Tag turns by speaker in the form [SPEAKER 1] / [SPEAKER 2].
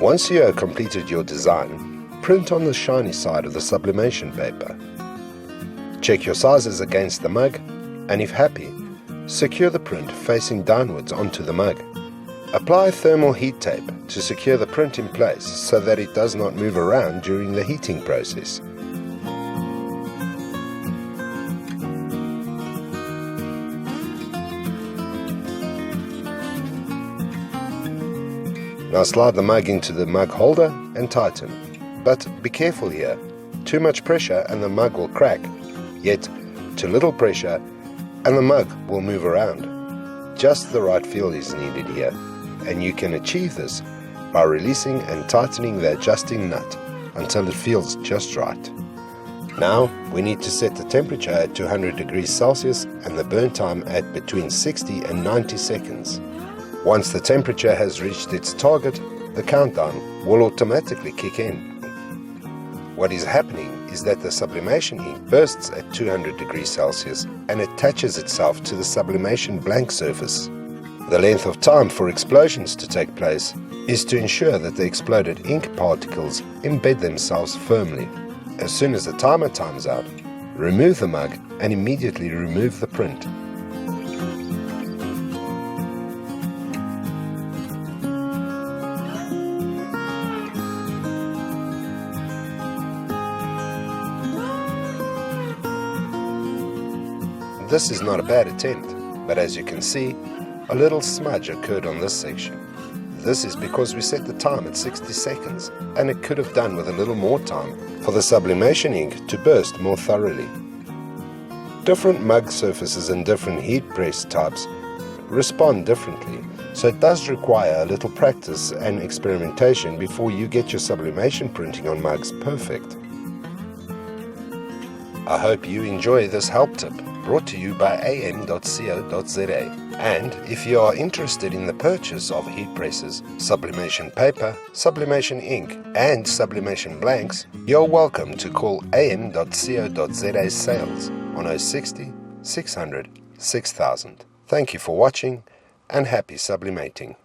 [SPEAKER 1] Once you have completed your design, print on the shiny side of the sublimation paper. Check your sizes against the mug, and if happy, secure the print facing downwards onto the mug. Apply thermal heat tape to secure the print in place so that it does not move around during the heating process. Now slide the mug into the mug holder and tighten. But be careful here. Too much pressure and the mug will crack. Yet, too little pressure and the mug will move around. Just the right feel is needed here, and you can achieve this by releasing and tightening the adjusting nut until it feels just right. Now we need to set the temperature at 200 degrees Celsius and the burn time at between 60 and 90 seconds. Once the temperature has reached its target, the countdown will automatically kick in. What is happening is that the sublimation ink bursts at 200 degrees Celsius and attaches itself to the sublimation blank surface. The length of time for explosions to take place is to ensure that the exploded ink particles embed themselves firmly. As soon as the timer times out, remove the mug and immediately remove the print. This is not a bad attempt, but as you can see, a little smudge occurred on this section. This is because we set the time at 60 seconds, and it could have done with a little more time for the sublimation ink to burst more thoroughly. Different mug surfaces and different heat press types respond differently, so it does require a little practice and experimentation before you get your sublimation printing on mugs perfect. I hope you enjoy this help tip brought to you by AM.CO.za. And if you are interested in the purchase of heat presses, sublimation paper, sublimation ink and sublimation blanks, you're welcome to call AM.CO.za sales on 060 600 6000. Thank you for watching and happy sublimating.